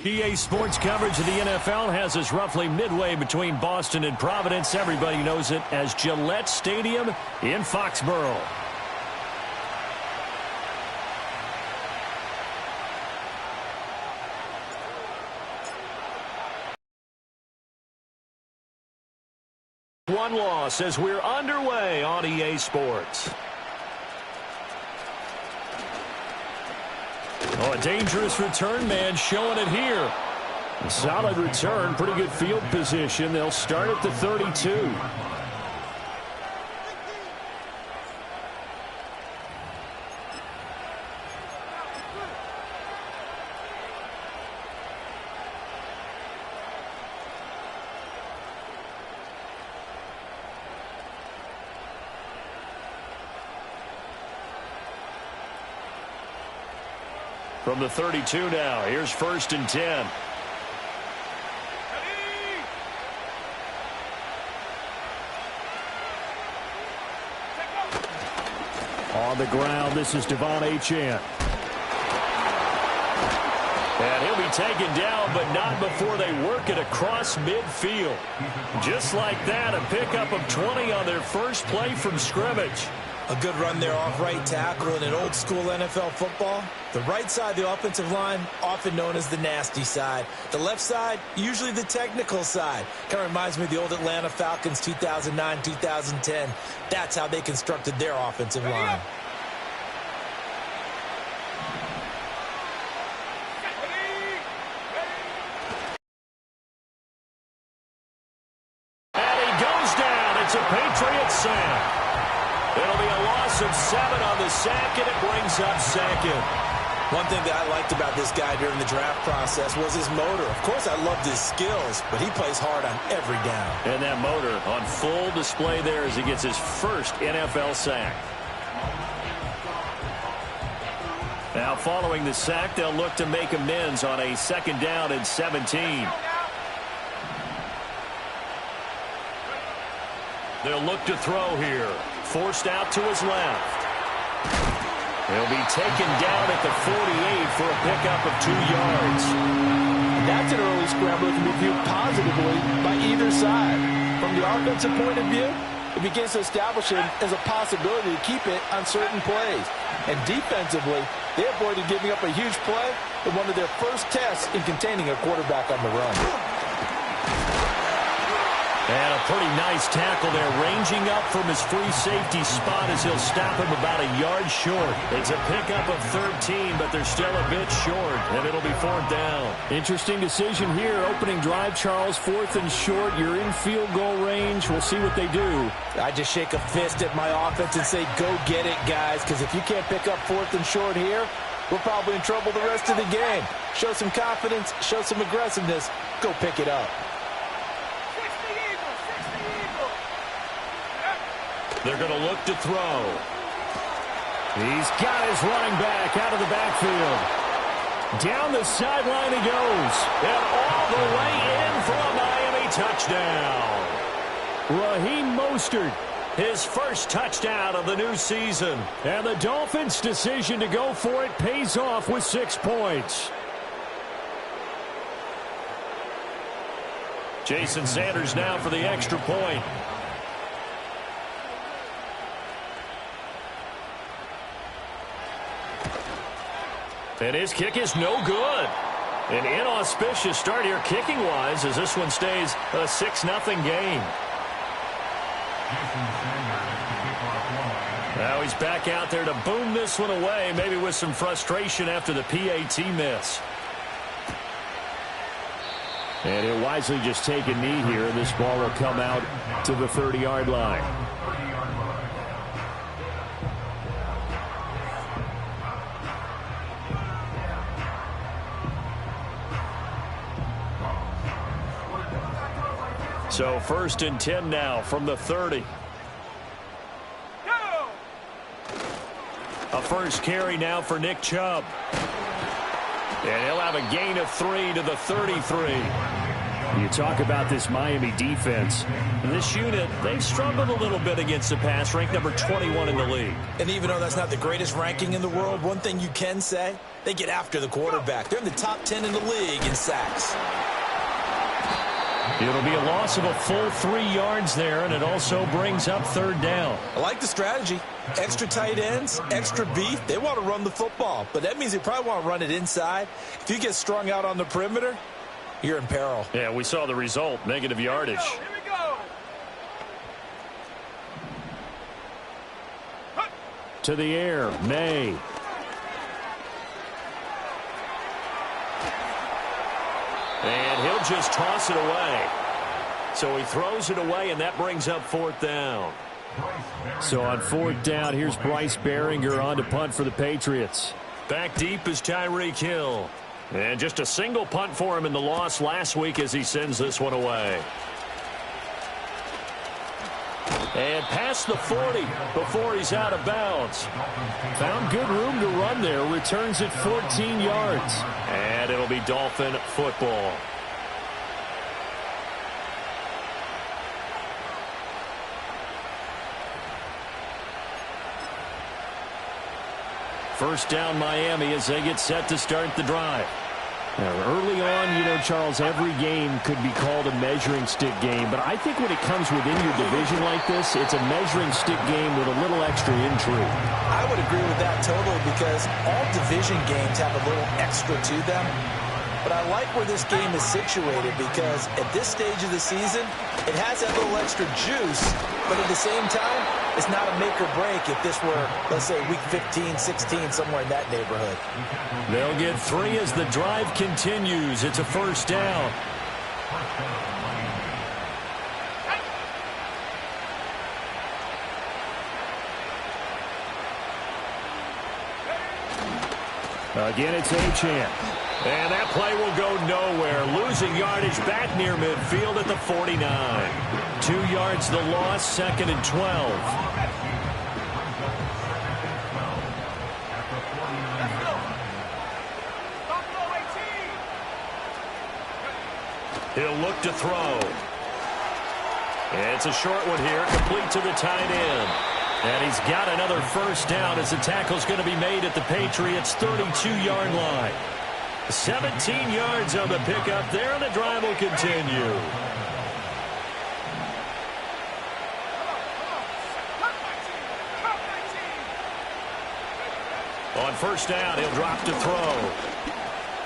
EA Sports coverage of the NFL has us roughly midway between Boston and Providence. Everybody knows it as Gillette Stadium in Foxborough. One loss as we're underway on EA Sports. Oh, a dangerous return man showing it here. A solid return, pretty good field position. They'll start at the 32. From the 32 now, here's 1st and 10. On the ground, this is Devon Achane. And he'll be taken down, but not before they work it across midfield. Just like that, a pickup of 20 on their first play from scrimmage. A good run there off right tackle in an old-school NFL football. The right side of the offensive line, often known as the nasty side. The left side, usually the technical side. Kind of reminds me of the old Atlanta Falcons 2009-2010. That's how they constructed their offensive line. And he goes down. It's a Patriots sack. It'll be a loss of 7 on the sack, and it brings up 2nd. One thing that I liked about this guy during the draft process was his motor. Of course, I loved his skills, but he plays hard on every down. And that motor on full display there as he gets his first NFL sack. Now, following the sack, they'll look to make amends on a 2nd down and 17. They'll look to throw here. Forced out to his left. He'll be taken down at the 48 for a pickup of 2 yards. That's an early scramble that can be viewed positively by either side. From the offensive point of view, it begins to establish it as a possibility to keep it on certain plays. And defensively, they avoided giving up a huge play in one of their first tests in containing a quarterback on the run. And a pretty nice tackle there, ranging up from his free safety spot as he'll stop him about a yard short. It's a pickup of 13, but they're still a bit short, and it'll be 4th down. Interesting decision here. Opening drive, Charles, 4th and short. You're in field goal range. We'll see what they do. I just shake a fist at my offense and say, go get it, guys, because if you can't pick up 4th and short here, we're probably in trouble the rest of the game. Show some confidence, show some aggressiveness, go pick it up. They're going to look to throw. He's got his running back out of the backfield. Down the sideline he goes. And all the way in for a Miami touchdown. Raheem Mostert, his first touchdown of the new season. And the Dolphins' decision to go for it pays off with 6 points. Jason Sanders now for the extra point. And his kick is no good. An inauspicious start here kicking-wise as this one stays a 6-0 game. Now he's back out there to boom this one away, maybe with some frustration after the PAT miss. And he'll wisely just take a knee here. This ball will come out to the 30-yard line. So 1st and 10 now from the 30. A first carry now for Nick Chubb. And he'll have a gain of 3 to the 33. You talk about this Miami defense. This unit, they've struggled a little bit against the pass, ranked number 21 in the league. And even though that's not the greatest ranking in the world, one thing you can say, they get after the quarterback. They're in the top 10 in the league in sacks. It'll be a loss of a full 3 yards there, and it also brings up third down. I like the strategy. Extra tight ends, extra beef. They want to run the football, but that means they probably want to run it inside. If you get strung out on the perimeter, you're in peril. Yeah, we saw the result, negative yardage. Here we go. To the air, May. And he'll just toss it away. So he throws it away, and that brings up fourth down. So on fourth down, here's Bryce Behringer on to punt for the Patriots. Back deep is Tyreek Hill. And just a single punt for him in the loss last week as he sends this one away. And past the 40 before he's out of bounds. Found good room to run there. Returns it 14 yards. And it'll be Dolphin football. First down Miami as they get set to start the drive. Now, early on, you know, Charles, every game could be called a measuring stick game. But I think when it comes within your division like this, it's a measuring stick game with a little extra intrigue. I would agree with that totally because all division games have a little extra to them. But I like where this game is situated because at this stage of the season, it has that little extra juice. But at the same time, it's not a make or break if this were, let's say, week 15, 16, somewhere in that neighborhood. They'll get 3 as the drive continues. It's a first down. Again, it's Achane. And that play will go nowhere. Losing yardage back near midfield at the 49. 2 yards the loss, second and 12. He'll look to throw. It's a short one here, complete to the tight end. And he's got another first down as the tackle's going to be made at the Patriots' 32-yard line. 17 yards on the pickup there, and the drive will continue. On first down, he'll drop to throw.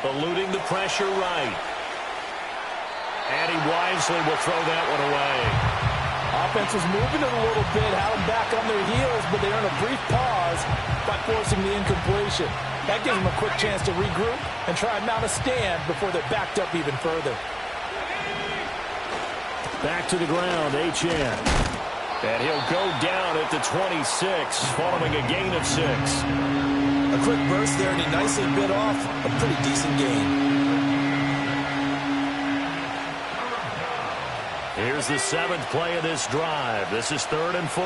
Eluding the pressure right. And he wisely will throw that one away. Offense was moving it a little bit, had them back on their heels, but they earned a brief pause by forcing the incompletion. That gives them a quick chance to regroup and try and mount a stand before they're backed up even further. Back to the ground, Achane. And he'll go down at the 26, following a gain of 6. A quick burst there, and he nicely bit off a pretty decent gain. Here's the 7th play of this drive. This is 3rd and 4.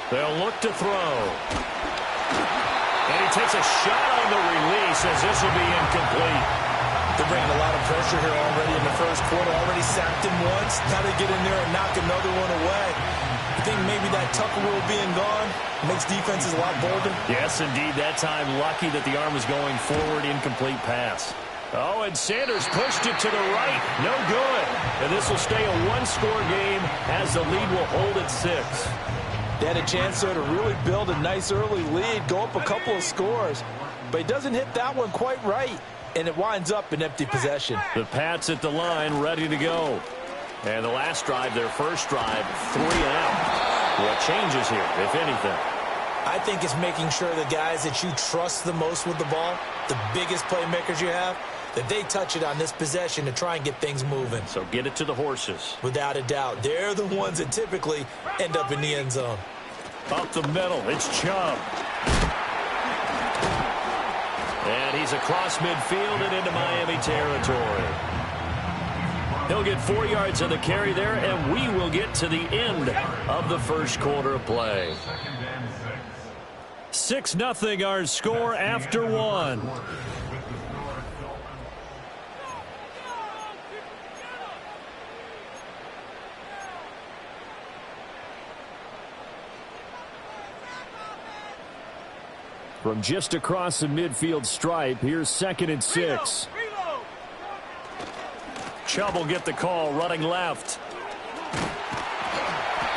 They'll look to throw. And he takes a shot on the release as this will be incomplete. They're bringing a lot of pressure here already in the first quarter. Already sacked him once. Now they get in there and knock another one away. I think maybe that Tucker rule being gone makes defenses a lot bolder. Yes, indeed. That time lucky that the arm was going forward. Incomplete pass. Oh, and Sanders pushed it to the right. No good. And this will stay a one-score game as the lead will hold at 6. They had a chance there to really build a nice early lead, go up a couple of scores. But he doesn't hit that one quite right, and it winds up in empty possession. The Pats at the line, ready to go. And the last drive, their first drive, 3 and out. What changes here, if anything? I think it's making sure the guys that you trust the most with the ball, the biggest playmakers you have, that they touch it on this possession to try and get things moving. So get it to the horses. Without a doubt. They're the ones that typically end up in the end zone. Up the middle, it's Chubb. And he's across midfield and into Miami territory. He'll get 4 yards on the carry there, and we will get to the end of the first quarter of play. 6-0 our score after one. From just across the midfield stripe, here's 2nd and 6. Chubb will get the call, running left.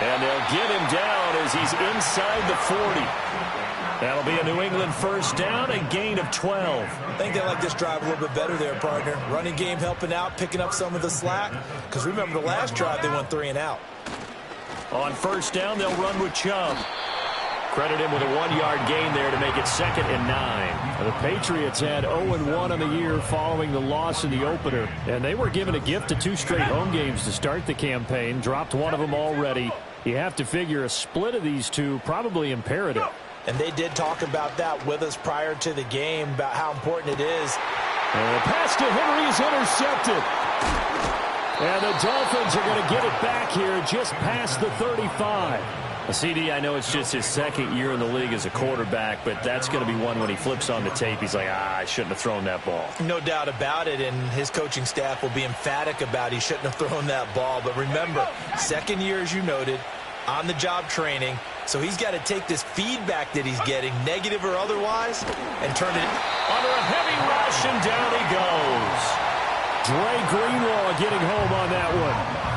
And they'll get him down as he's inside the 40. That'll be a New England first down, a gain of 12. I think they like this drive a little bit better there, partner. Running game helping out, picking up some of the slack. Because remember the last drive, they went 3 and out. On first down, they'll run with Chubb. Credit him with a 1-yard gain there to make it 2nd and 9. The Patriots had 0-1 on the year following the loss in the opener. And they were given a gift of 2 straight home games to start the campaign. Dropped one of them already. You have to figure a split of these two probably imperative. And they did talk about that with us prior to the game, about how important it is. And the pass to Henry is intercepted. And the Dolphins are going to get it back here just past the 35. CD, I know it's just his 2nd year in the league as a quarterback, but that's going to be one when he flips on the tape. He's like, I shouldn't have thrown that ball. No doubt about it, and his coaching staff will be emphatic about he shouldn't have thrown that ball. But remember, 2nd year, as you noted, on-the-job training. So he's got to take this feedback that he's getting, negative or otherwise, and turn it under a heavy rush, and down he goes. Dre Greenlaw getting home on that one.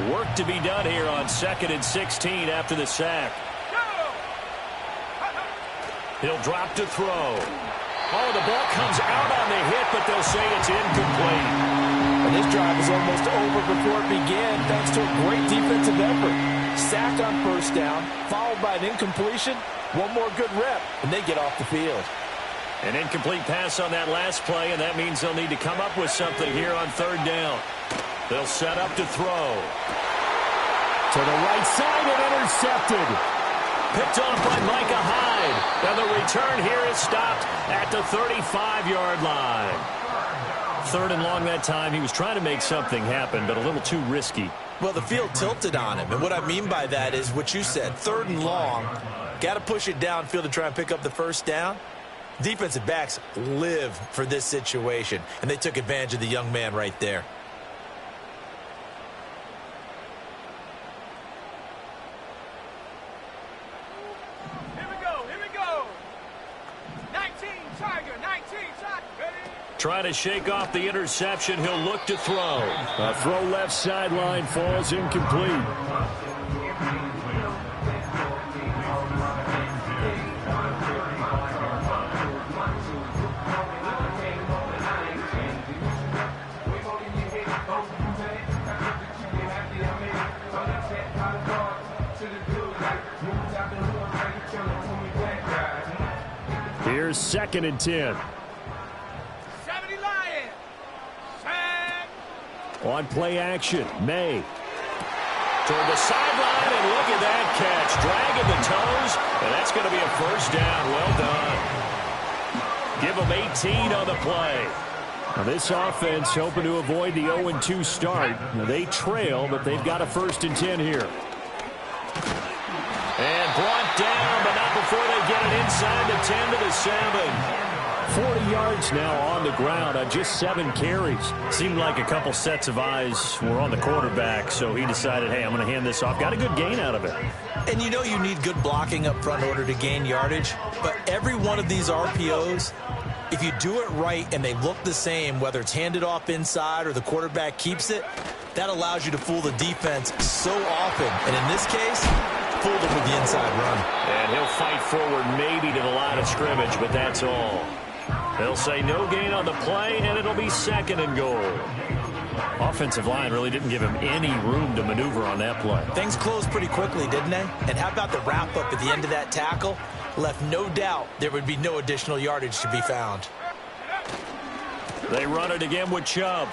Work to be done here on 2nd and 16 after the sack. He'll drop to throw. Oh, the ball comes out on the hit, but they'll say it's incomplete. And this drive is almost over before it began thanks to a great defensive effort. Sack on first down, followed by an incompletion. One more good rep, and they get off the field. An incomplete pass on that last play, and that means they'll need to come up with something here on 3rd down. They'll set up to throw. To the right side and intercepted. Picked off by Micah Hyde. And the return here is stopped at the 35-yard line. 3rd and long that time. He was trying to make something happen, but a little too risky. Well, the field tilted on him. And what I mean by that is what you said. 3rd and long. Got to push it downfield to try and pick up the first down. Defensive backs live for this situation. And they took advantage of the young man right there. Trying to shake off the interception. He'll look to throw. A throw left sideline falls incomplete. Here's 2nd and 10. On play action, May. Toward the sideline, and look at that catch. Dragging the toes, and that's going to be a first down. Well done. Give them 18 on the play. Now this offense hoping to avoid the 0-2 start. Now they trail, but they've got a 1st and 10 here. And brought down, but not before they get it inside the 10 to the 7. 40 yards now on the ground on just 7 carries. Seemed like a couple sets of eyes were on the quarterback, so he decided, hey, I'm going to hand this off. Got a good gain out of it. And you know you need good blocking up front in order to gain yardage. But every one of these RPOs, if you do it right and they look the same, whether it's handed off inside or the quarterback keeps it, that allows you to fool the defense so often. And in this case, fooled them with the inside run. And he'll fight forward maybe to the line of scrimmage, but that's all. They'll say no gain on the play, and it'll be 2nd and goal. Offensive line really didn't give him any room to maneuver on that play. Things closed pretty quickly, didn't they? And how about the wrap-up at the end of that tackle? Left no doubt there would be no additional yardage to be found. They run it again with Chubb.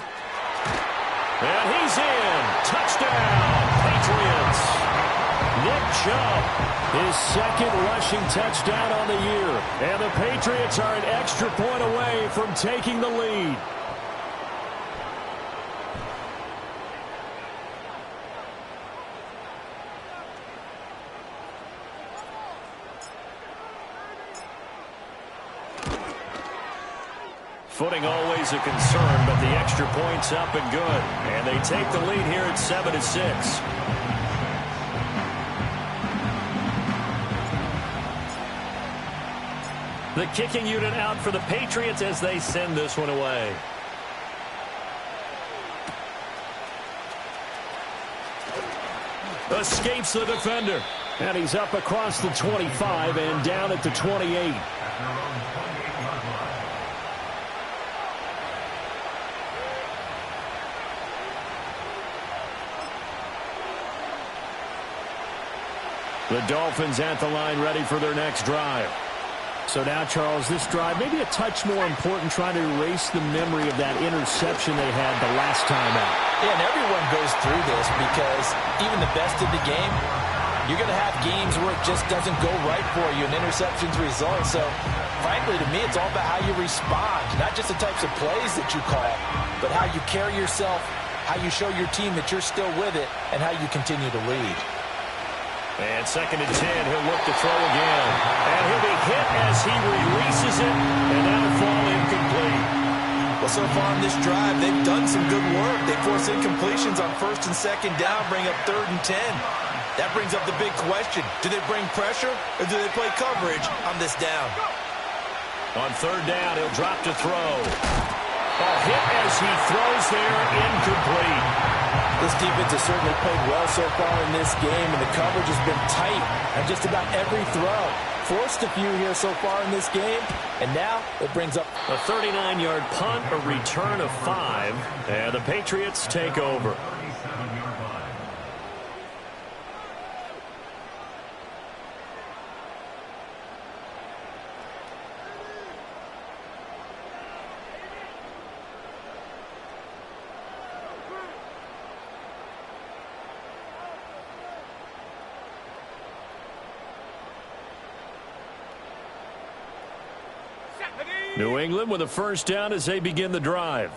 And he's in. Touchdown, Patriots. Nick Chubb, his 2nd rushing touchdown on the year. And the Patriots are an extra point away from taking the lead. Footing always a concern, but the extra point's up and good. And they take the lead here at 7-6. The kicking unit out for the Patriots as they send this one away. Escapes the defender. And he's up across the 25 and down at the 28. The Dolphins at the line ready for their next drive. So now, Charles, this drive maybe a touch more important, trying to erase the memory of that interception they had the last time out. Yeah, and everyone goes through this because even the best in the game, you're going to have games where it just doesn't go right for you, and interceptions result. So, frankly, to me, it's all about how you respond, not just the types of plays that you call, but how you carry yourself, how you show your team that you're still with it, and how you continue to lead. And 2nd and 10, he'll look to throw again. And he'll be hit as he releases it, and that'll fall incomplete. Well, so far in this drive, they've done some good work. They force incompletions on 1st and 2nd down, bring up 3rd and 10. That brings up the big question. Do they bring pressure, or do they play coverage on this down? On 3rd down, he'll drop to throw. A hit as he throws there, incomplete. This defense has certainly played well so far in this game, and the coverage has been tight on just about every throw. Forced a few here so far in this game, and now it brings up a 39-yard punt, a return of 5, and the Patriots take over. New England with a first down as they begin the drive.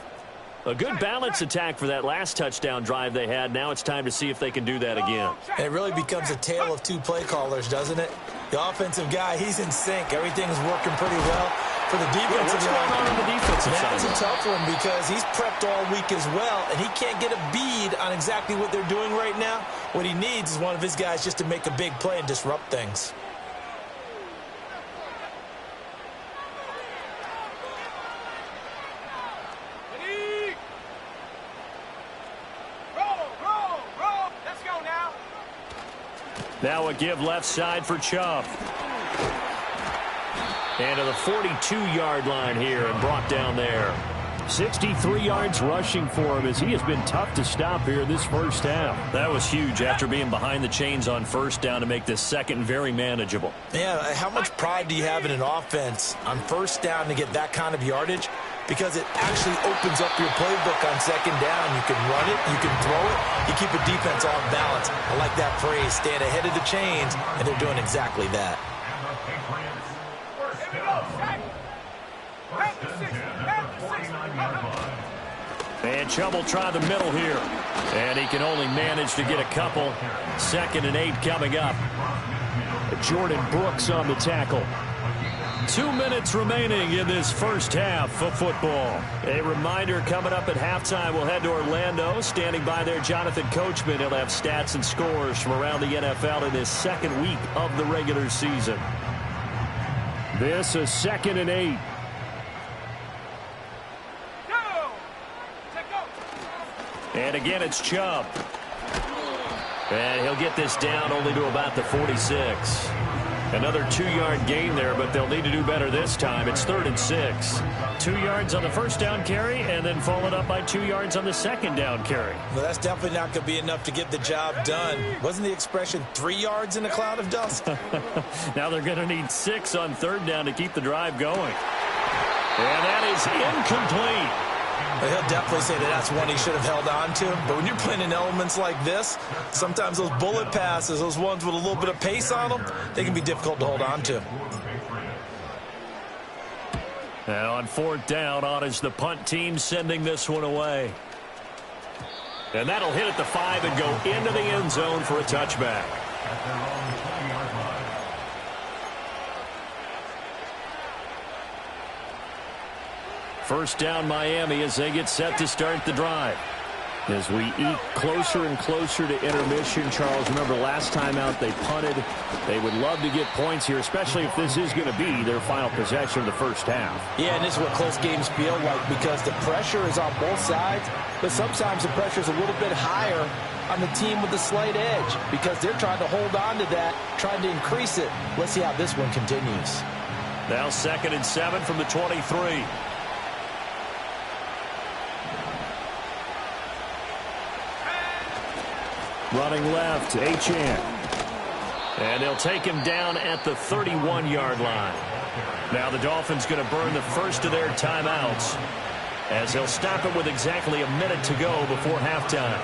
A good balance attack for that last touchdown drive they had. Now it's time to see if they can do that again. And it really becomes a tale of two play callers, doesn't it? The offensive guy, he's in sync. Everything's working pretty well. For the defensive what's going on the defensive side? That's a tough one because he's prepped all week as well, and he can't get a bead on exactly what they're doing right now. What he needs is one of his guys just to make a big play and disrupt things. Now a give left side for Chubb. And to the 42-yard line here and brought down there. 63 yards rushing for him as he has been tough to stop here this first half. That was huge after being behind the chains on 1st down to make this 2nd very manageable. Yeah, how much pride do you have in an offense on 1st down to get that kind of yardage? Because it actually opens up your playbook on 2nd down. You can run it, you can throw it, you keep a defense off balance. I like that phrase, staying ahead of the chains, and they're doing exactly that. And Chubb will try the middle here. And he can only manage to get a couple. 2nd and 8 coming up. Jordan Brooks on the tackle. 2 minutes remaining in this first half of football. A reminder coming up at halftime, we'll head to Orlando. Standing by there, Jonathan Coachman. He'll have stats and scores from around the NFL in his 2nd week of the regular season. This is 2nd and 8. And again, it's Chubb. And he'll get this down only to about the 46. Another 2-yard gain there, but they'll need to do better this time. It's 3rd and 6. 2 yards on the 1st down carry, and then followed up by 2 yards on the 2nd down carry. Well, that's definitely not going to be enough to get the job done. Wasn't the expression 3 yards in a cloud of dust? Now they're going to need 6 on 3rd down to keep the drive going. And that is incomplete. Well, he'll definitely say that that's one he should have held on to. But when you're playing in elements like this, sometimes those bullet passes, those ones with a little bit of pace on them, they can be difficult to hold on to. Now on 4th down, on is the punt team sending this one away. And that'll hit at the 5 and go into the end zone for a touchback. First down Miami as they get set to start the drive. As we eat closer and closer to intermission, Charles, remember last time out they punted. They would love to get points here, especially if this is going to be their final possession of the first half. Yeah, and this is what close games feel like because the pressure is on both sides, but sometimes the pressure is a little bit higher on the team with the slight edge because they're trying to hold on to that, trying to increase it. Let's see how this one continues. Now 2nd and 7 from the 23. Running left, Achane. And they'll take him down at the 31-yard line. Now the Dolphins going to burn the first of their timeouts as they'll stop it with exactly a minute to go before halftime.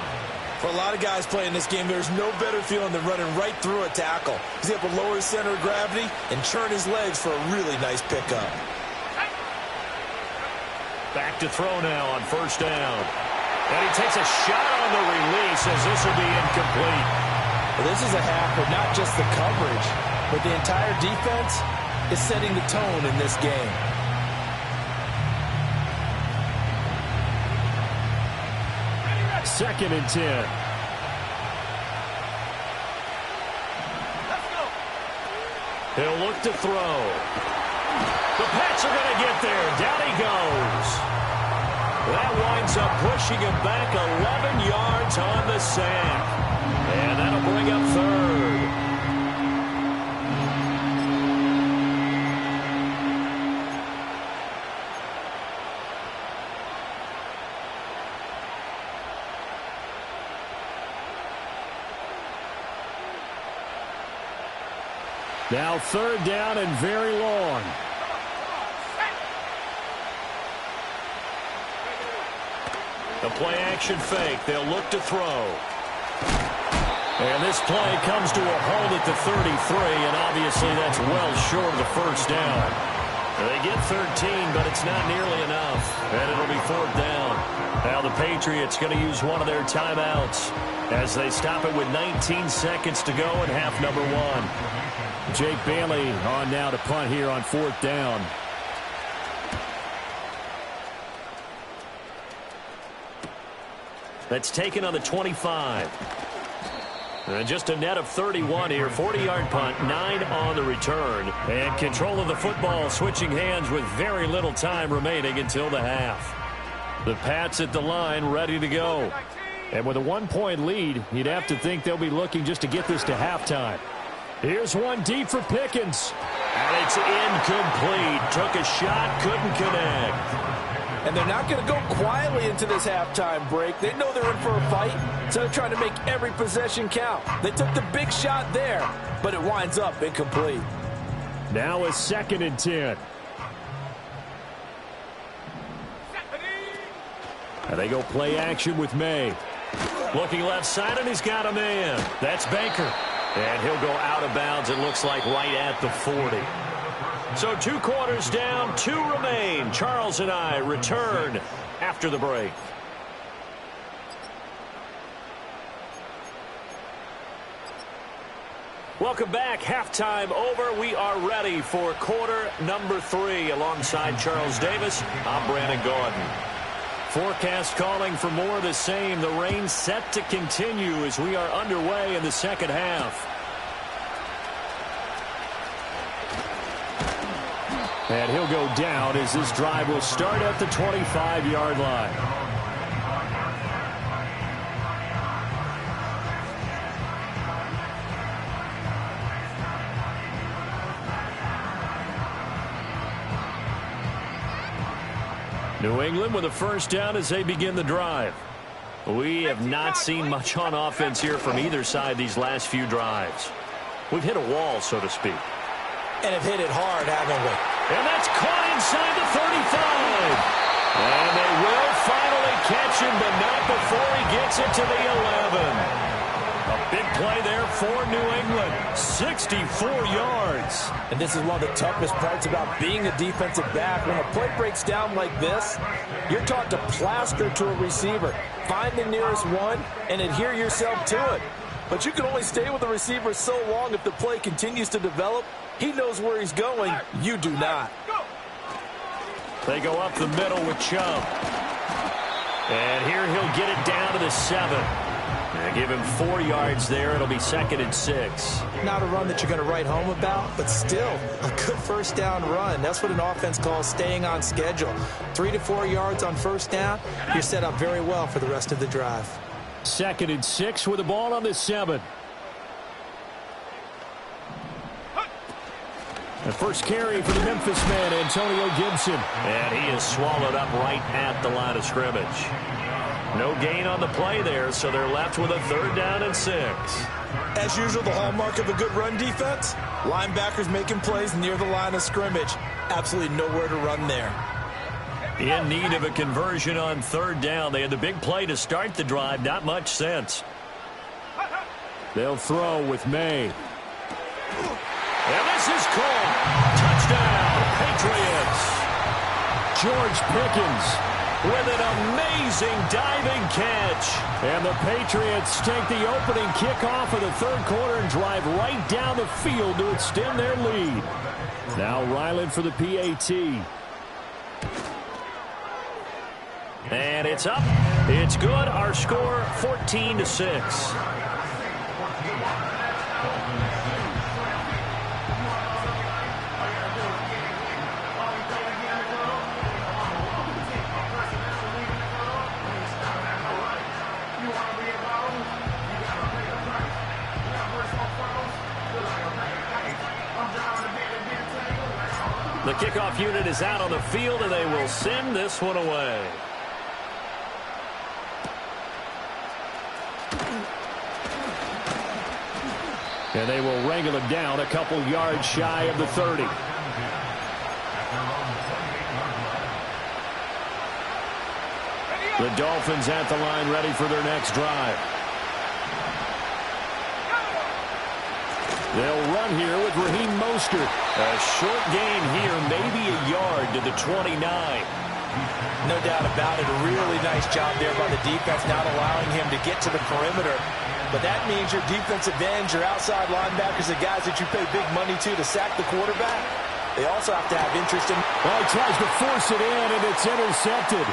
For a lot of guys playing this game, there's no better feeling than running right through a tackle. He's able to lower his center of gravity and churn his legs for a really nice pickup. Back to throw now on first down. And he takes a shot on the release as this will be incomplete. Well, this is a half where not just the coverage, but the entire defense is setting the tone in this game. Second and 10. He'll look to throw. The Pats are going to get there. Down he goes. That winds up pushing him back 11 yards on the sack. And that'll bring up third. Now 3rd down and very long. The play action fake. They'll look to throw. And this play comes to a halt at the 33, and obviously that's well short of the first down. They get 13, but it's not nearly enough. And it'll be 4th down. Now the Patriots going to use one of their timeouts as they stop it with 19 seconds to go in half number 1. Jake Bailey on now to punt here on 4th down. That's taken on the 25. And just a net of 31 here. 40-yard punt, 9 on the return. And control of the football switching hands with very little time remaining until the half. The Pats at the line ready to go. And with a 1-point lead, you'd have to think they'll be looking just to get this to halftime. Here's one deep for Pickens. And it's incomplete. Took a shot, couldn't connect. And they're not going to go quietly into this halftime break. They know they're in for a fight, so they're trying to make every possession count. They took the big shot there, but it winds up incomplete. Now a 2nd and 10. And they go play action with May. Looking left side, and he's got a man. That's Baker. And he'll go out of bounds, it looks like, right at the 40. So 2 quarters down, 2 remain. Charles and I return after the break. Welcome back. Halftime over. We are ready for quarter number 3. Alongside Charles Davis, I'm Brandon Gordon. Forecast calling for more of the same. The rain set to continue as we are underway in the second half. And he'll go down as this drive will start at the 25-yard line. New England with a first down as they begin the drive. We have not seen much on offense here from either side these last few drives. We've hit a wall, so to speak. And have hit it hard, haven't we? And that's caught inside the 35. And they will finally catch him, but not before he gets it to the 11. A big play there for New England. 64 yards. And this is one of the toughest parts about being a defensive back. When a play breaks down like this, you're taught to plaster to a receiver. Find the nearest one and adhere yourself to it. But you can only stay with the receiver so long if the play continues to develop. He knows where he's going. You do not. They go up the middle with Chubb. And here he'll get it down to the 7. They give him 4 yards there. It'll be 2nd and 6. Not a run that you're going to write home about, but still a good first down run. That's what an offense calls staying on schedule. 3 to 4 yards on first down. You're set up very well for the rest of the drive. 2nd and 6 with the ball on the 7. The first carry for the Memphis man, Antonio Gibson. And he is swallowed up right at the line of scrimmage. No gain on the play there, so they're left with a 3rd down and 6. As usual, the hallmark of a good run defense, linebackers making plays near the line of scrimmage. Absolutely nowhere to run there. In need of a conversion on 3rd down. They had the big play to start the drive. Not much sense. They'll throw with May. And this is called. Touchdown, Patriots. George Pickens with an amazing diving catch. And the Patriots take the opening kickoff of the 3rd quarter and drive right down the field to extend their lead. Now Ryland for the PAT. And it's up. It's good. Our score 14-6. The kickoff unit is out on the field, and they will send this one away. And they will wrangle it down a couple yards shy of the 30. The Dolphins at the line ready for their next drive. They'll run here with Raheem Mostert. A short gain here, maybe a yard to the 29. No doubt about it. A really nice job there by the defense, not allowing him to get to the perimeter. But that means your defensive ends, your outside linebackers, the guys that you pay big money to sack the quarterback, they also have to have interest in. Well, he tries to force it in, and it's intercepted.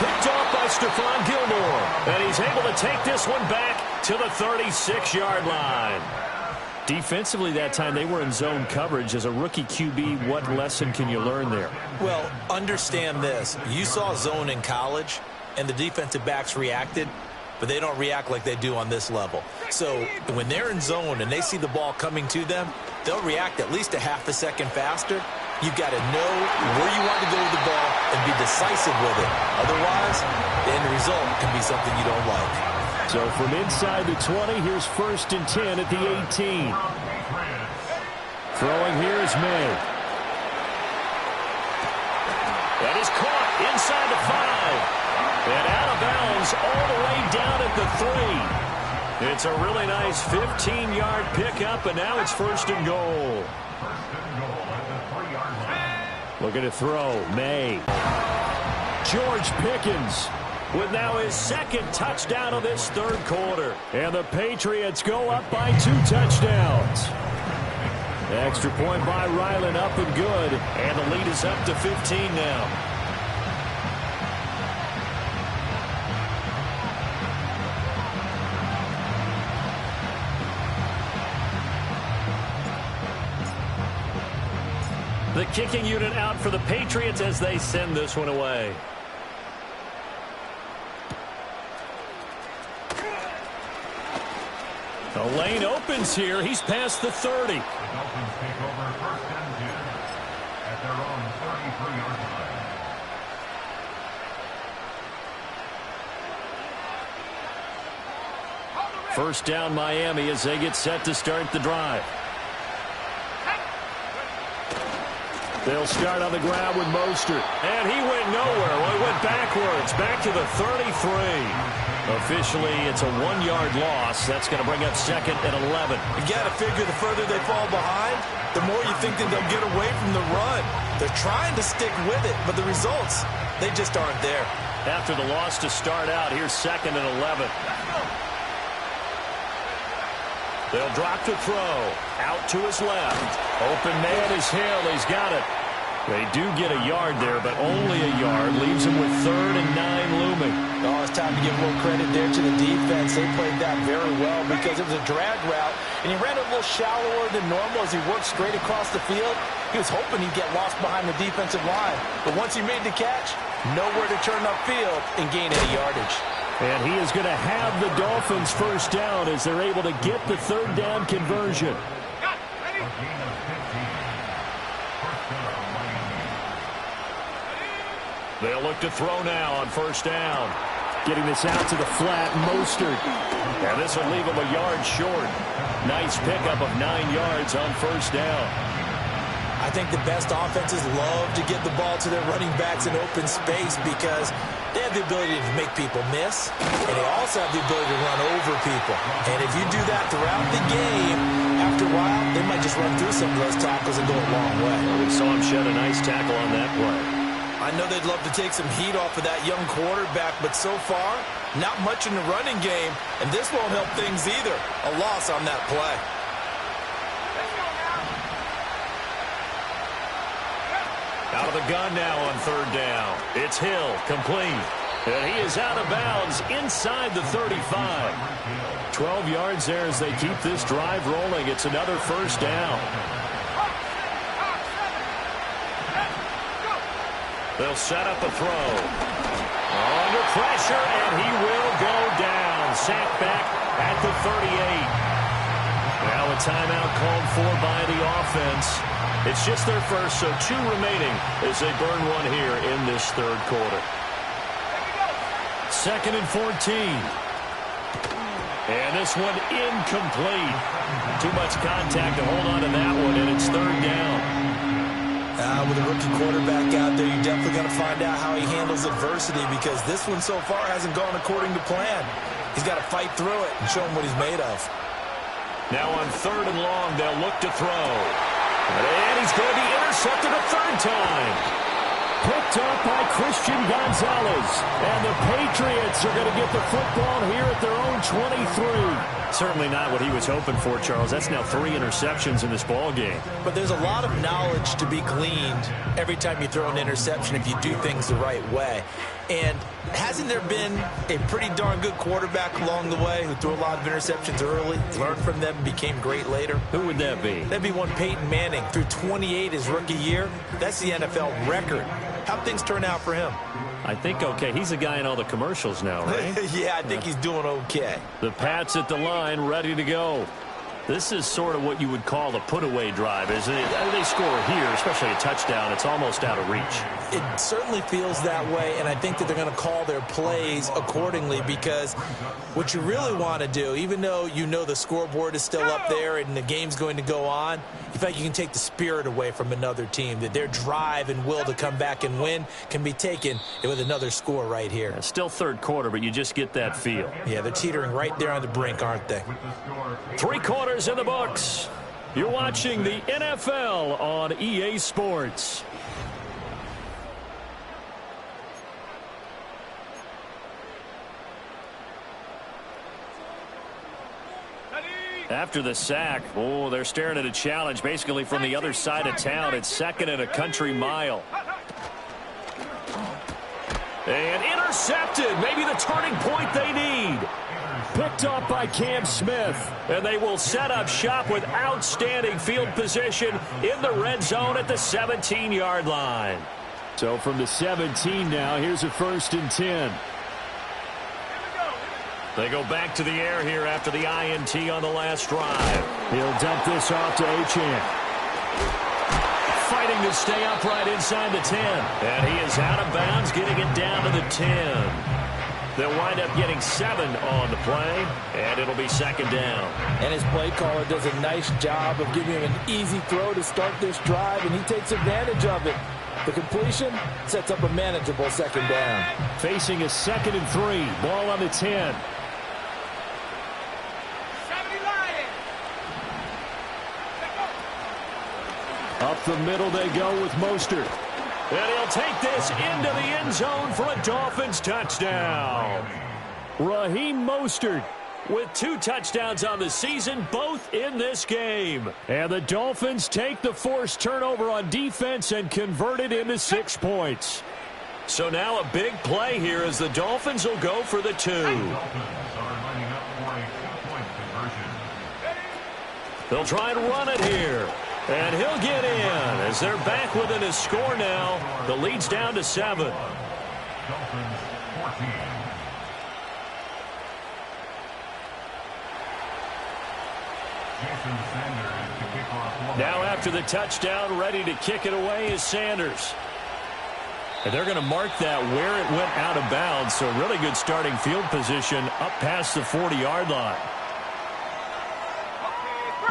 Picked off by Stephon Gilmore. And he's able to take this one back to the 36-yard line. Defensively that time, they were in zone coverage. As a rookie QB, what lesson can you learn there? Well, understand this. You saw zone in college, and the defensive backs reacted, but they don't react like they do on this level. So when they're in zone and they see the ball coming to them, they'll react at least a half a second faster. You've got to know where you want to go with the ball and be decisive with it. Otherwise, the end result can be something you don't like. So from inside the 20, here's 1st and 10 at the 18. Throwing here is May. That is caught inside the 5. And out of bounds all the way down at the 3. It's a really nice 15-yard pickup, and now it's 1st and goal. Looking to throw, May. George Pickens with now his 2nd touchdown of this 3rd quarter. And the Patriots go up by 2 touchdowns. Extra point by Ryland, up and good. And the lead is up to 15 now. The kicking unit out for the Patriots as they send this one away. The lane opens here. He's past the 30. The Dolphins take over 1st and 10 at their own 33-yard line. First down Miami as they get set to start the drive. They'll start on the ground with Mostert. And he went nowhere. Well, he went backwards, back to the 33. Officially, it's a 1-yard loss. That's going to bring up 2nd and 11. You got to figure the further they fall behind, the more you think that they'll get away from the run. They're trying to stick with it, but the results, they just aren't there. After the loss to start out, here's 2nd and 11. They'll drop to throw. Out to his left. Open man is Hill. He's got it. They do get a yard there, but only a yard. Leaves them with 3rd and 9 looming. Oh, it's time to give a little credit there to the defense. They played that very well because it was a drag route, and he ran a little shallower than normal as he worked straight across the field. He was hoping he'd get lost behind the defensive line, but once he made the catch, nowhere to turn upfield and gain any yardage. And he is going to have the Dolphins first down as they're able to get the 3rd down conversion. They'll look to throw now on first down. Getting this out to the flat, Mostert. And this will leave him a yard short. Nice pickup of 9 yards on first down. I think the best offenses love to get the ball to their running backs in open space because they have the ability to make people miss, and they also have the ability to run over people. And if you do that throughout the game, after a while, they might just run through some of those tackles and go a long way. Well, we saw him shed a nice tackle on that play. I know they'd love to take some heat off of that young quarterback, but so far, not much in the running game, and this won't help things either. A loss on that play. Out of the gun now on 3rd down. It's Hill, complete. And he is out of bounds inside the 35. 12 yards there as they keep this drive rolling. It's another first down. They'll set up a throw. Under pressure, and he will go down. Sacked back at the 38. Now a timeout called for by the offense. It's just their first, so 2 remaining as they burn one here in this 3rd quarter. 2nd and 14. And this one incomplete. Too much contact to hold on to that one, and it's 3rd down. With a rookie quarterback out there, you're definitely going to find out how he handles adversity because this one so far hasn't gone according to plan. He's got to fight through it and show him what he's made of. Now on 3rd and long, they'll look to throw. And he's going to be intercepted a 3rd time. Picked up by Christian Gonzalez. And the Patriots are going to get the football here at their own 23. Certainly not what he was hoping for, Charles. That's now 3 interceptions in this ball game. But there's a lot of knowledge to be gleaned every time you throw an interception if you do things the right way. And hasn't there been a pretty darn good quarterback along the way who threw a lot of interceptions early, learned from them, became great later? Who would that be? That'd be one Peyton Manning. Threw 28 his rookie year. That's the NFL record. How'd things turn out for him? I think okay. He's a guy in all the commercials now, right? Yeah, I think he's doing okay. The Pats at the line, ready to go. This is sort of what you would call a put-away drive, isn't it? They score here, especially a touchdown. It's almost out of reach. It certainly feels that way, and I think that they're going to call their plays accordingly because what you really want to do, even though you know the scoreboard is still up there and the game's going to go on, in fact, you can take the spirit away from another team, that their drive and will to come back and win can be taken with another score right here. It's still 3rd quarter, but you just get that feel. Yeah, they're teetering right there on the brink, aren't they? 3 quarters in the books. You're watching the NFL on EA Sports. After the sack, oh, they're staring at a challenge basically from the other side of town. It's 2nd and a country mile. And intercepted. Maybe the turning point they need. Picked up by Cam Smith. And they will set up shop with outstanding field position in the red zone at the 17-yard line. So from the 17 now, here's a 1st and 10. They go back to the air here after the INT on the last drive. He'll dump this off to Achane. Fighting to stay upright inside the 10. And he is out of bounds, getting it down to the 10. They'll wind up getting 7 on the play, and it'll be 2nd down. And his play caller does a nice job of giving him an easy throw to start this drive, and he takes advantage of it. The completion sets up a manageable 2nd down. Facing a 2nd and 3. Ball on the 10. Up the middle they go with Mostert. And he'll take this into the end zone for a Dolphins touchdown. Raheem Mostert with 2 touchdowns on the season, both in this game. And the Dolphins take the forced turnover on defense and convert it into 6 points. So now a big play here as the Dolphins will go for the 2. They'll try and run it here. And he'll get in as they're back within a score now. The lead's down to 7. Now after the touchdown, ready to kick it away is Sanders. And they're going to mark that where it went out of bounds. So really good starting field position up past the 40-yard line.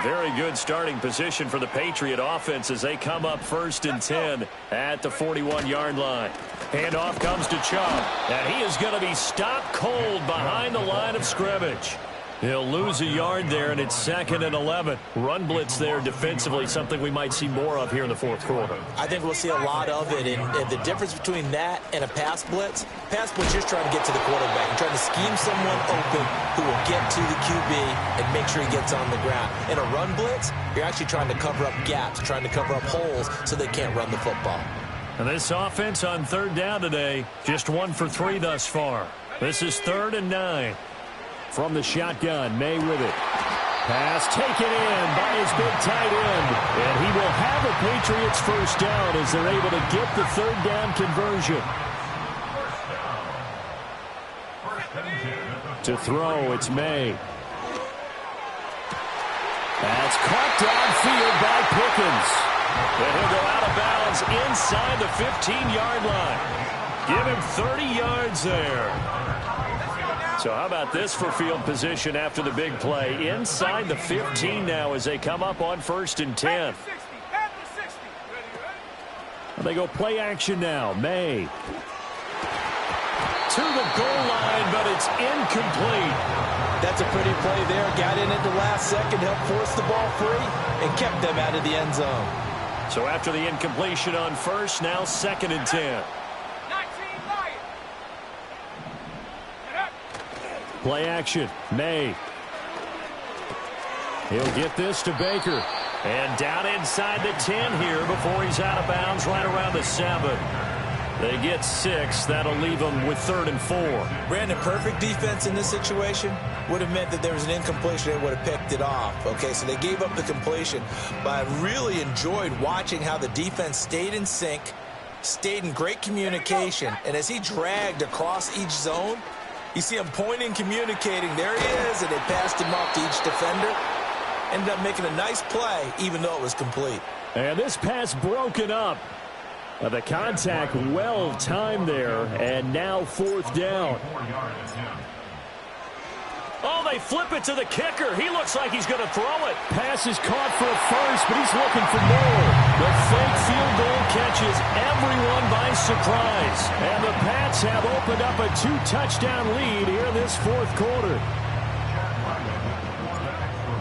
Very good starting position for the Patriot offense as they come up 1st and 10 at the 41-yard line. Handoff comes to Chubb, and he is going to be stopped cold behind the line of scrimmage. He'll lose a yard there, and it's 2nd and 11. Run blitz there defensively, something we might see more of here in the 4th quarter. I think we'll see a lot of it, and the difference between that and a pass blitz just trying to get to the quarterback. You're trying to scheme someone open who will get to the QB and make sure he gets on the ground. In a run blitz, you're actually trying to cover up gaps, trying to cover up holes so they can't run the football. And this offense on 3rd down today, just 1 for 3 thus far. This is 3rd and 9. From the shotgun, May with it. Pass taken in by his big tight end. And he will have a Patriots first down as they're able to get the 3rd down conversion. To throw, it's May. That's caught downfield by Pickens. And he'll go out of bounds inside the 15-yard line. Give him 30 yards there. So how about this for field position after the big play? Inside the 15 now as they come up on 1st and 10. They go play action now. May. To the goal line, but it's incomplete. That's a pretty play there. Got in at the last second, helped force the ball free, and kept them out of the end zone. So after the incompletion on 1st, now 2nd and 10. Play action. May. He'll get this to Baker. And down inside the 10 here before he's out of bounds right around the 7. They get 6. That'll leave them with 3rd and 4. Brandon, perfect defense in this situation would have meant that there was an incompletion. They would have picked it off. Okay, so they gave up the completion. But I really enjoyed watching how the defense stayed in sync, stayed in great communication. And as he dragged across each zone, you see him pointing, communicating. There he is, and they passed him off to each defender. Ended up making a nice play, even though it was complete. And this pass broken up. The contact well timed there, and now 4th down. Oh, they flip it to the kicker. He looks like he's going to throw it. Pass is caught for a first, but he's looking for more. The fake field goal catches everyone by surprise. And the Pats have opened up a 2-touchdown lead here in this 4th quarter.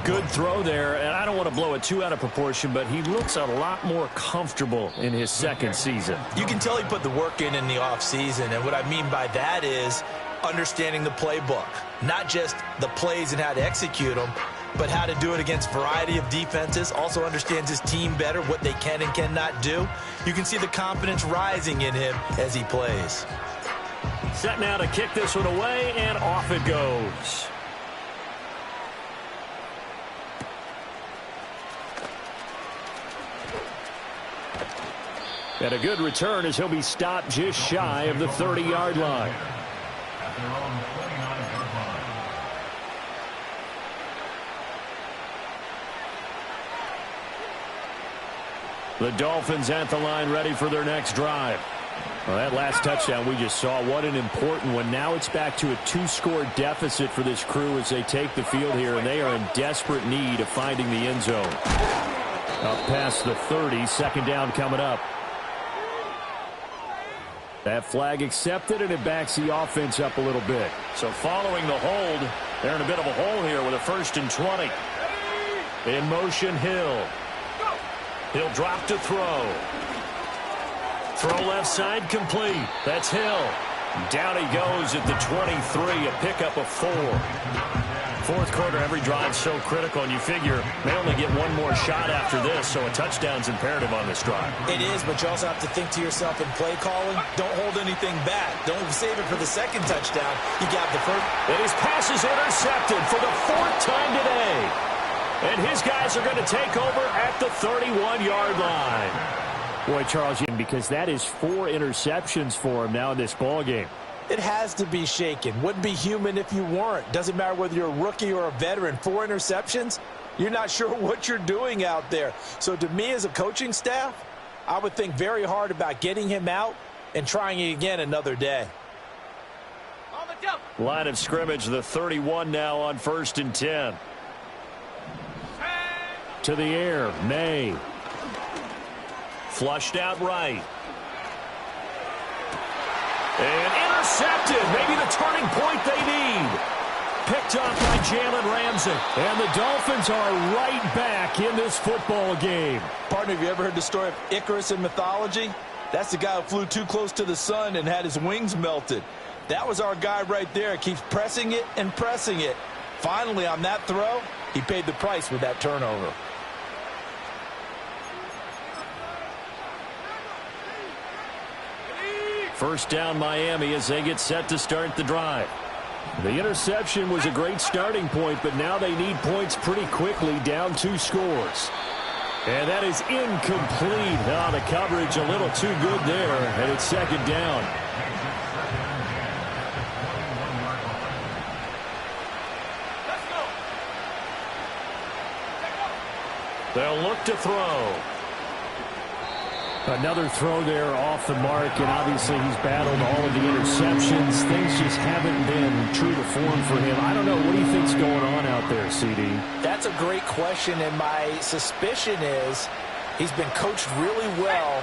Good throw there, and I don't want to blow it too out of proportion, but he looks a lot more comfortable in his 2nd season. You can tell he put the work in the offseason, and what I mean by that is understanding the playbook. Not just the plays and how to execute them, but how to do it against a variety of defenses. Also understands his team better, what they can and cannot do. You can see the confidence rising in him as he plays. Set now to kick this one away, and off it goes. And a good return as he'll be stopped just shy of the 30-yard line. The Dolphins at the line ready for their next drive. Well, that last touchdown we just saw, what an important one. Now it's back to a 2-score deficit for this crew as they take the field here, and they are in desperate need of finding the end zone. Up past the 30, 2nd down coming up. That flag accepted, and it backs the offense up a little bit. So following the hold, they're in a bit of a hole here with a 1st and 20. In motion, Hill. He'll drop to throw. Throw left side complete. That's Hill. Down he goes at the 23, a pickup of 4. Fourth quarter, every drive's so critical, and you figure they only get one more shot after this, so a touchdown's imperative on this drive. It is, but you also have to think to yourself in play calling, don't hold anything back. Don't save it for the second touchdown. You got the first. And his pass is intercepted for the fourth time today. And his guys are going to take over at the 31-yard line. Boy, Charles, because that is 4 interceptions for him now in this ball game. It has to be shaken. Wouldn't be human if you weren't. Doesn't matter whether you're a rookie or a veteran. 4 interceptions, you're not sure what you're doing out there. So to me as a coaching staff, I would think very hard about getting him out and trying it again another day. Line of scrimmage, the 31 now on 1st and 10. To the air, May. Flushed out right. And intercepted. Maybe the turning point they need. Picked up by Jalen Ramsey. And the Dolphins are right back in this football game. Partner, have you ever heard the story of Icarus in mythology? That's the guy who flew too close to the sun and had his wings melted. That was our guy right there. Keeps pressing it and pressing it. Finally, on that throw, he paid the price with that turnover. First down Miami as they get set to start the drive. The interception was a great starting point, but now they need points pretty quickly, down 2 scores. And that is incomplete. Oh, the coverage a little too good there, and it's second down. They'll look to throw. Another throw there off the mark, and obviously he's battled all of the interceptions. Things just haven't been true to form for him. I don't know. What do you think's going on out there, CD? That's a great question, and my suspicion is he's been coached really well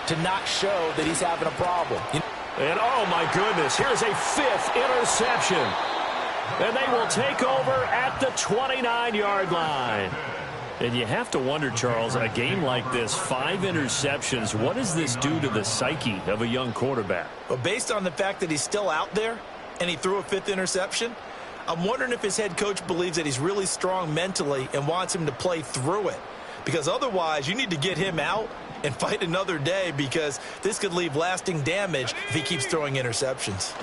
to not show that he's having a problem. And, oh, my goodness, here's a 5th interception. And they will take over at the 29-yard line. And you have to wonder, Charles, a game like this, 5 interceptions, what does this do to the psyche of a young quarterback? But based on the fact that he's still out there and he threw a 5th interception, I'm wondering if his head coach believes that he's really strong mentally and wants him to play through it. Because otherwise, you need to get him out and fight another day, because this could leave lasting damage if he keeps throwing interceptions.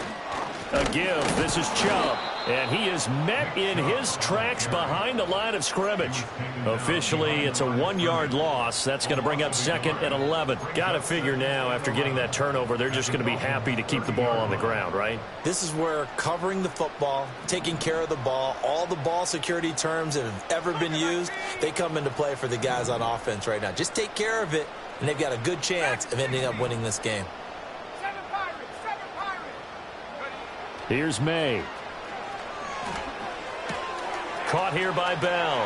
A give. This is Chubb. And he is met in his tracks behind the line of scrimmage. Officially, it's a 1-yard loss. That's going to bring up 2nd and 11. Got to figure now, after getting that turnover, they're just going to be happy to keep the ball on the ground, right? This is where covering the football, taking care of the ball, all the ball security terms that have ever been used, they come into play for the guys on offense right now. Just take care of it, and they've got a good chance of ending up winning this game. Here's May. Caught here by Bell.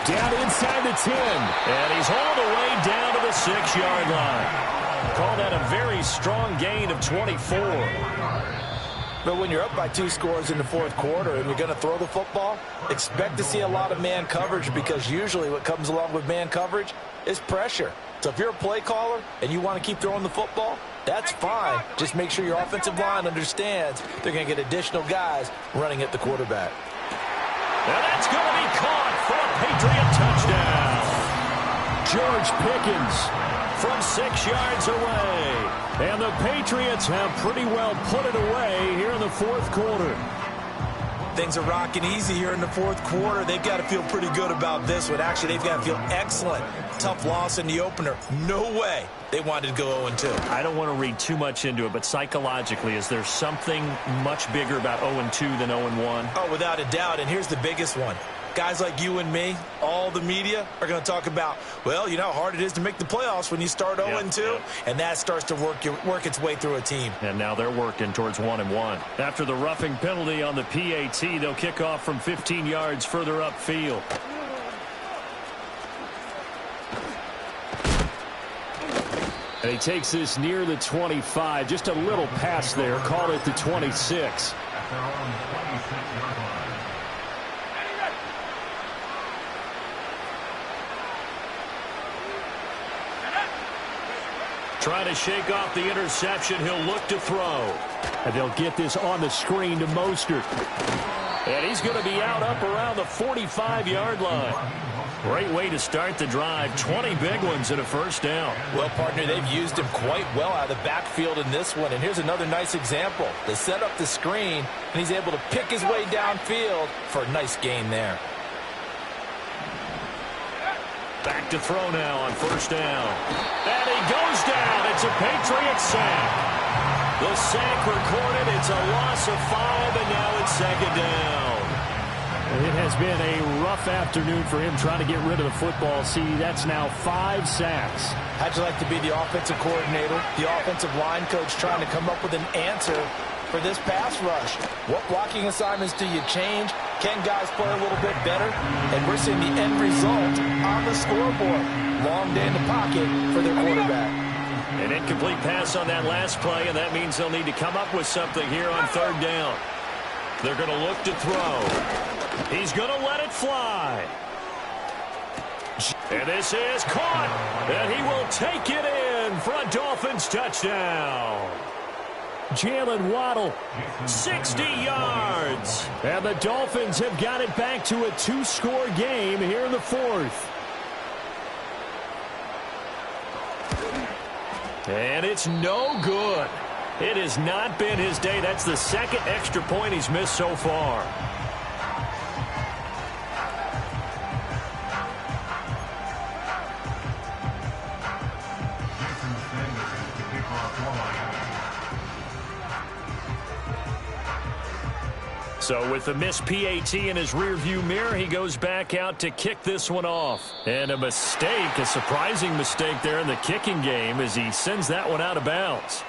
Down inside the 10. And he's all the way down to the 6-yard line. Call that a very strong gain of 24. But when you're up by 2 scores in the 4th quarter and you're going to throw the football, expect to see a lot of man coverage, because usually what comes along with man coverage is pressure. So if you're a play caller and you want to keep throwing the football, that's fine. Just make sure your offensive line understands they're going to get additional guys running at the quarterback. And that's going to be caught for a Patriot touchdown. George Pickens from 6 yards away. And the Patriots have pretty well put it away here in the 4th quarter. Things are rocking easy here in the 4th quarter. They've got to feel pretty good about this one. Actually, they've got to feel excellent. Tough loss in the opener. No way they wanted to go 0-2. I don't want to read too much into it, but psychologically, is there something much bigger about 0-2 than 0-1? Oh, without a doubt, and here's the biggest one. Guys like you and me, all the media, are going to talk about, well, you know how hard it is to make the playoffs when you start 0-2, and that starts to work its way through a team. And now they're working towards 1-1. After the roughing penalty on the PAT, they'll kick off from 15 yards further upfield. And he takes this near the 25. Just a little pass there. Call it the 26. At their own 26-yard line. Trying to shake off the interception. He'll look to throw. And they'll get this on the screen to Mostert. And he's going to be out up around the 45-yard line. Great way to start the drive. 20 big ones and a first down. Well, partner, they've used him quite well out of the backfield in this one. And here's another nice example. They set up the screen, and he's able to pick his way downfield for a nice gain there. Back to throw now on first down. And he goes down. It's a Patriots sack. The sack recorded. It's a loss of 5, and now it's second down. It has been a rough afternoon for him trying to get rid of the football. See, that's now 5 sacks. How'd you like to be the offensive coordinator, the offensive line coach, trying to come up with an answer for this pass rush? What blocking assignments do you change? Can guys play a little bit better? And we're seeing the end result on the scoreboard. Long day in the pocket for their quarterback. An incomplete pass on that last play, and that means they'll need to come up with something here on third down. They're going to look to throw. He's going to let it fly. And this is caught. And he will take it in for a Dolphins touchdown. Jalen Waddle, 60 yards. And the Dolphins have got it back to a 2-score game here in the fourth. And it's no good. It has not been his day. That's the second extra point he's missed so far. So with the missed PAT in his rearview mirror, he goes back out to kick this one off. And a mistake, a surprising mistake there in the kicking game as he sends that one out of bounds.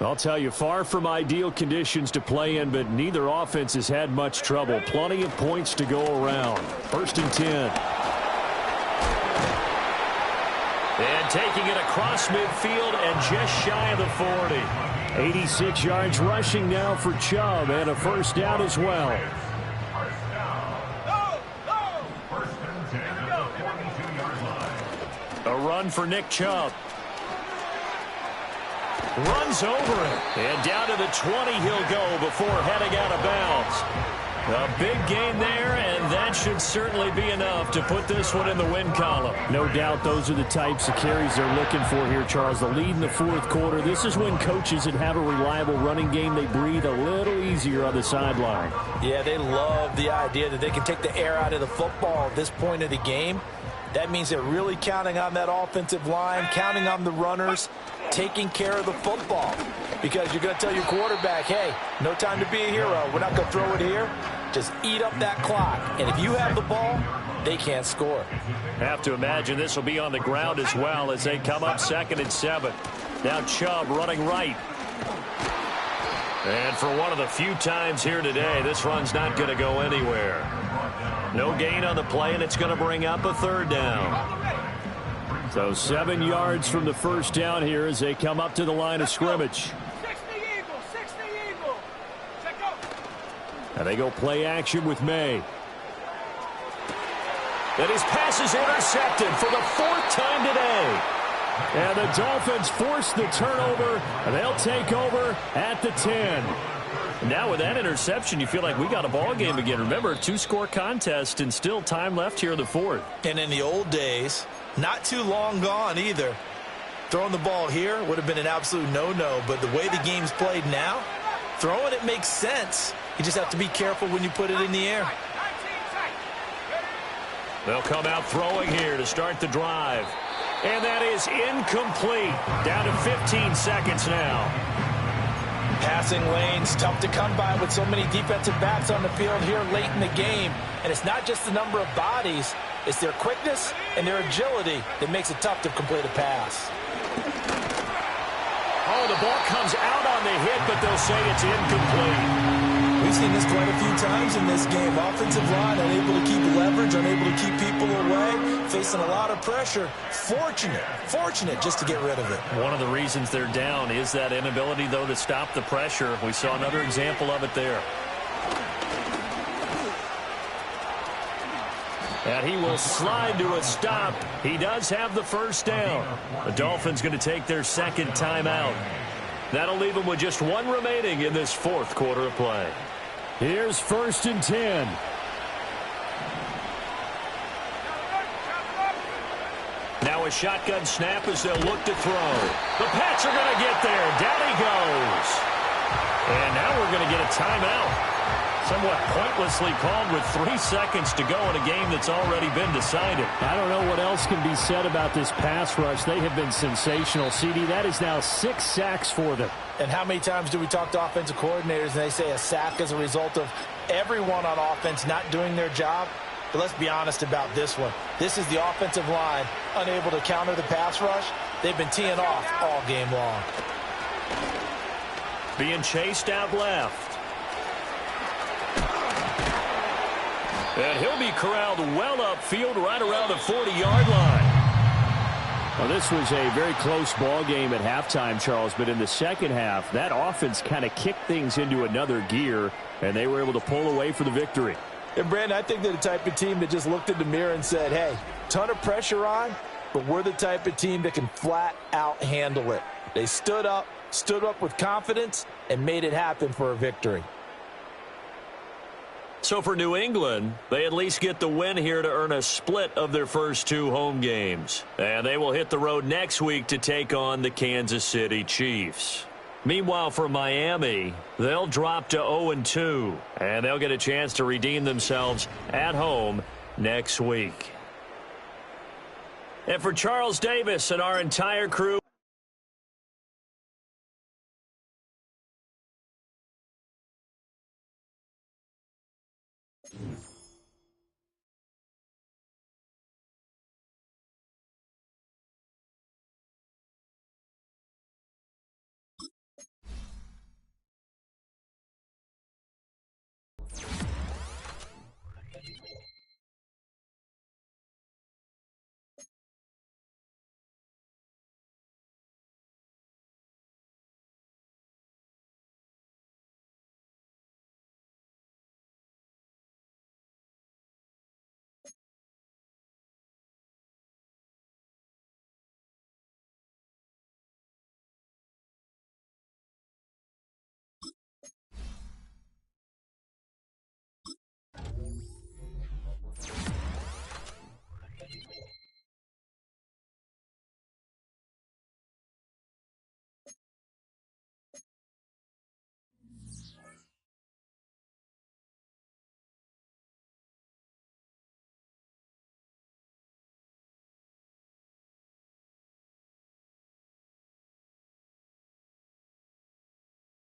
I'll tell you, far from ideal conditions to play in, but neither offense has had much trouble. Plenty of points to go around. 1st and 10. And taking it across midfield and just shy of the 40. 86 yards rushing now for Chubb, and a first down as well. A run for Nick Chubb. Runs over it. And down to the 20 he'll go before heading out of bounds. A big gain there, and that should certainly be enough to put this one in the win column. No doubt those are the types of carries they're looking for here, Charles. The lead in the fourth quarter. This is when coaches that have a reliable running game, they breathe a little easier on the sideline. Yeah, they love the idea that they can take the air out of the football at this point of the game. That means they're really counting on that offensive line, counting on the runners, taking care of the football. Because you're going to tell your quarterback, hey, no time to be a hero. We're not going to throw it here. Just eat up that clock. And if you have the ball, they can't score. Have to imagine this will be on the ground as well as they come up 2nd and 7. Now Chubb running right. And for one of the few times here today, this run's not going to go anywhere. No gain on the play, and it's going to bring up a 3rd down. So 7 yards from the first down here as they come up to the line of scrimmage. And they go play action with May. And his pass is intercepted for the 4th time today. And the Dolphins force the turnover. And they'll take over at the 10. Now with that interception, you feel like we got a ball game again. Remember, 2-score contest and still time left here in the 4th. And in the old days, not too long gone either, throwing the ball here would have been an absolute no-no. But the way the game's played now, throwing it makes sense. You just have to be careful when you put it in the air. They'll come out throwing here to start the drive. And that is incomplete. Down to 15 seconds now. Passing lanes, tough to come by with so many defensive backs on the field here late in the game. And it's not just the number of bodies, it's their quickness and their agility that makes it tough to complete a pass. Oh, the ball comes out on the hit, but they'll say it's incomplete. We've seen this quite a few times in this game. Offensive line unable to keep leverage, unable to keep people away, facing a lot of pressure. Fortunate just to get rid of it. One of the reasons they're down is that inability, though, to stop the pressure. We saw another example of it there. And he will slide to a stop. He does have the first down. The Dolphins going to take their second timeout. That'll leave them with just one remaining in this fourth quarter of play. Here's 1st and 10. Now a shotgun snap as they'll look to throw. The Pats are going to get there. Down he goes. And now we're going to get a timeout. Somewhat pointlessly called with 3 seconds to go in a game that's already been decided. I don't know what else can be said about this pass rush. They have been sensational, CD. That is now 6 sacks for them. And how many times do we talk to offensive coordinators and they say a sack is a result of everyone on offense not doing their job? But let's be honest about this one. This is the offensive line unable to counter the pass rush. They've been teeing off all game long. Being chased out left. And he'll be corralled well upfield right around the 40-yard line. Well, this was a very close ball game at halftime, Charles, but in the second half, that offense kind of kicked things into another gear, and they were able to pull away for the victory. And, Brandon, I think they're the type of team that just looked in the mirror and said, hey, ton of pressure on, but we're the type of team that can flat out handle it. They stood up with confidence, and made it happen for a victory. So for New England, they at least get the win here to earn a split of their first 2 home games. And they will hit the road next week to take on the Kansas City Chiefs. Meanwhile, for Miami, they'll drop to 0-2, and they'll get a chance to redeem themselves at home next week. And for Charles Davis and our entire crew,